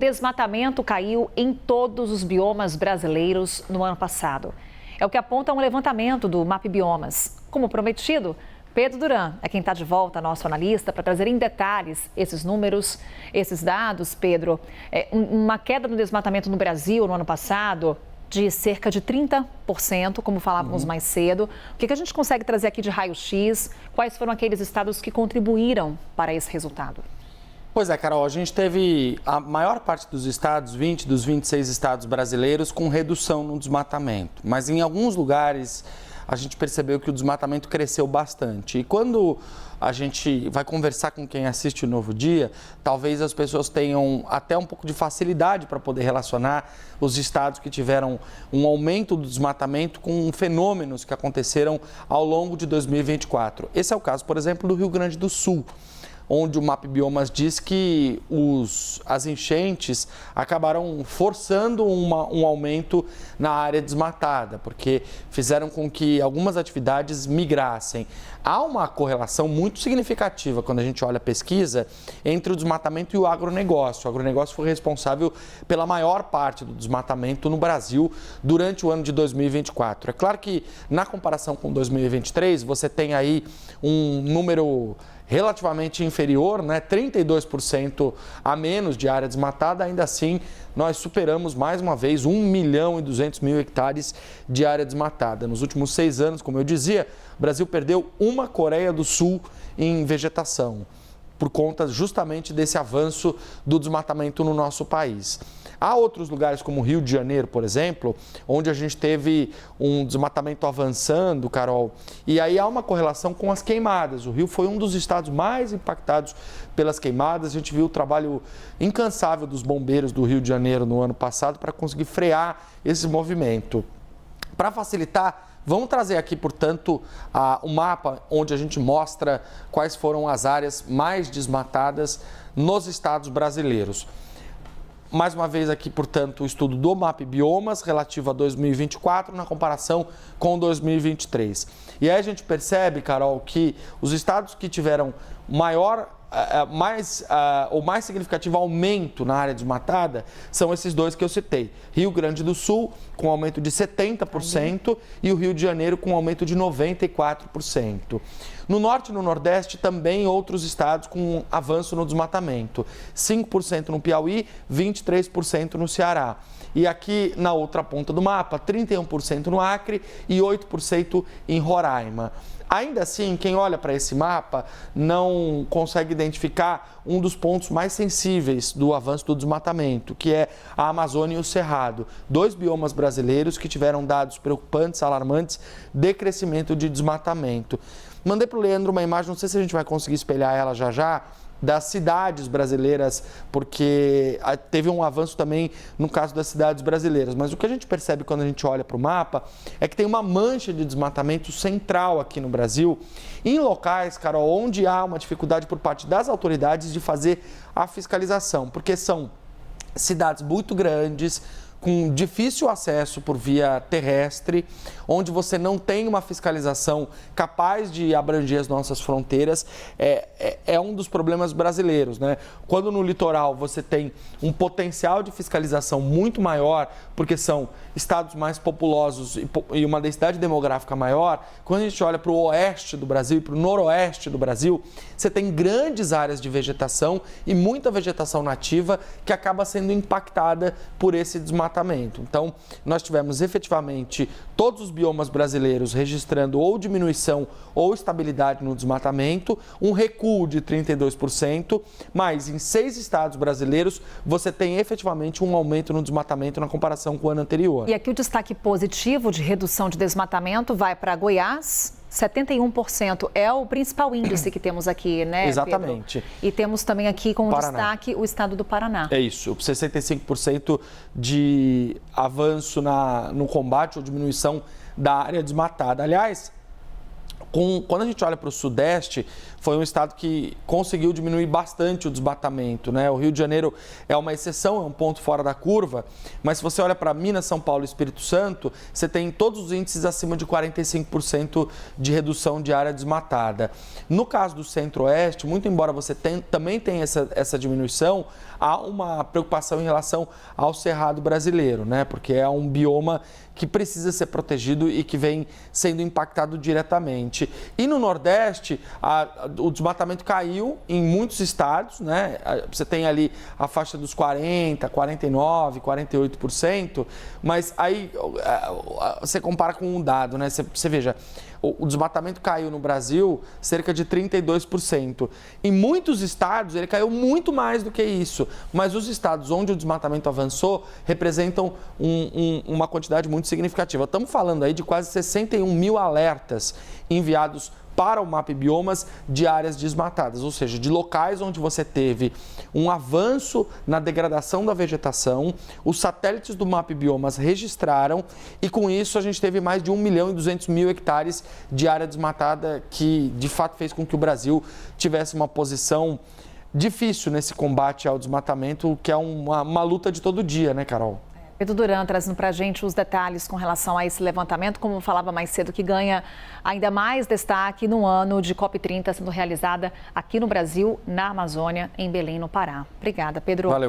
Desmatamento caiu em todos os biomas brasileiros no ano passado. É o que aponta um levantamento do MapBiomas. Como prometido, Pedro Duran é quem está de volta, nosso analista, para trazer em detalhes esses números, esses dados. Pedro, uma queda no desmatamento no Brasil no ano passado de cerca de 30%, como falávamos mais cedo. O que a gente consegue trazer aqui de raio-x? Quais foram aqueles estados que contribuíram para esse resultado? Pois é, Carol, a gente teve a maior parte dos estados, 20 dos 26 estados brasileiros, com redução no desmatamento. Mas em alguns lugares a gente percebeu que o desmatamento cresceu bastante. E quando a gente vai conversar com quem assiste o Novo Dia, talvez as pessoas tenham até um pouco de facilidade para poder relacionar os estados que tiveram um aumento do desmatamento com fenômenos que aconteceram ao longo de 2024. Esse é o caso, por exemplo, do Rio Grande do Sul, onde o MapBiomas diz que as enchentes acabaram forçando um aumento na área desmatada, porque fizeram com que algumas atividades migrassem. Há uma correlação muito significativa, quando a gente olha a pesquisa, entre o desmatamento e o agronegócio. O agronegócio foi responsável pela maior parte do desmatamento no Brasil durante o ano de 2024. É claro que, na comparação com 2023, você tem aí um número relativamente inferior, né? 32% a menos de área desmatada. Ainda assim, nós superamos mais uma vez 1.200.000 hectares de área desmatada. Nos últimos 6 anos, como eu dizia, o Brasil perdeu uma Coreia do Sul em vegetação, por conta justamente desse avanço do desmatamento no nosso país. Há outros lugares, como o Rio de Janeiro, por exemplo, onde a gente teve um desmatamento avançando, Carol, e aí há uma correlação com as queimadas. O Rio foi um dos estados mais impactados pelas queimadas. A gente viu o trabalho incansável dos bombeiros do Rio de Janeiro no ano passado para conseguir frear esse movimento. Para facilitar, vamos trazer aqui, portanto, um mapa onde a gente mostra quais foram as áreas mais desmatadas nos estados brasileiros. Mais uma vez aqui, portanto, o estudo do MapBiomas relativo a 2024 na comparação com 2023. E aí a gente percebe, Carol, que os estados que tiveram o mais significativo aumento na área desmatada são esses dois que eu citei. Rio Grande do Sul, com um aumento de 70%, e o Rio de Janeiro, com um aumento de 94%. No Norte e no Nordeste, também outros estados com um avanço no desmatamento. 5% no Piauí, 23% no Ceará. E aqui, na outra ponta do mapa, 31% no Acre e 8% em Roraima. Ainda assim, quem olha para esse mapa não consegue identificar um dos pontos mais sensíveis do avanço do desmatamento, que é a Amazônia e o Cerrado. 2 biomas brasileiros que tiveram dados preocupantes, alarmantes, de crescimento de desmatamento. Mandei para o Leandro uma imagem, não sei se a gente vai conseguir espelhar ela já, das cidades brasileiras, porque teve um avanço também no caso das cidades brasileiras. Mas o que a gente percebe quando a gente olha para o mapa é que tem uma mancha de desmatamento central aqui no Brasil, em locais, Carol, onde há uma dificuldade por parte das autoridades de fazer a fiscalização, porque são cidades muito grandes, com difícil acesso por via terrestre, onde você não tem uma fiscalização capaz de abranger as nossas fronteiras, é um dos problemas brasileiros, né? Quando no litoral você tem um potencial de fiscalização muito maior, porque são estados mais populosos e uma densidade demográfica maior, quando a gente olha para o oeste do Brasil e para o noroeste do Brasil, você tem grandes áreas de vegetação e muita vegetação nativa que acaba sendo impactada por esse desmatamento. Então, nós tivemos efetivamente todos os biomas brasileiros registrando ou diminuição ou estabilidade no desmatamento, um recuo de 32%, mas em 6 estados brasileiros você tem efetivamente um aumento no desmatamento na comparação com o ano anterior. E aqui o destaque positivo de redução de desmatamento vai para Goiás. 71% é o principal índice que temos aqui, né, Exatamente. Pedro? E temos também aqui como Paraná. destaque o estado do Paraná. É isso, 65% de avanço no combate ou diminuição da área desmatada. Aliás, quando a gente olha para o Sudeste, foi um estado que conseguiu diminuir bastante o desmatamento, né? O Rio de Janeiro é uma exceção, é um ponto fora da curva, mas se você olha para Minas, São Paulo e Espírito Santo, você tem todos os índices acima de 45% de redução de área desmatada. No caso do Centro-Oeste, muito embora você também tenha essa diminuição, há uma preocupação em relação ao cerrado brasileiro, né? Porque é um bioma que precisa ser protegido e que vem sendo impactado diretamente. E no Nordeste, o desmatamento caiu em muitos estados, né? Você tem ali a faixa dos 40%, 49%, 48%, mas aí você compara com um dado, né? Você veja, o desmatamento caiu no Brasil cerca de 32%. Em muitos estados ele caiu muito mais do que isso, mas os estados onde o desmatamento avançou representam uma quantidade muito significativa. Estamos falando aí de quase 61 mil alertas enviados para o MapBiomas de áreas desmatadas, ou seja, de locais onde você teve um avanço na degradação da vegetação, os satélites do MapBiomas registraram e com isso a gente teve mais de 1.200.000 hectares de área desmatada, que de fato fez com que o Brasil tivesse uma posição difícil nesse combate ao desmatamento, que é uma luta de todo dia, né, Carol? Pedro Duran trazendo para a gente os detalhes com relação a esse levantamento, como eu falava mais cedo, que ganha ainda mais destaque no ano de COP30 sendo realizada aqui no Brasil, na Amazônia, em Belém, no Pará. Obrigada, Pedro. Valeu.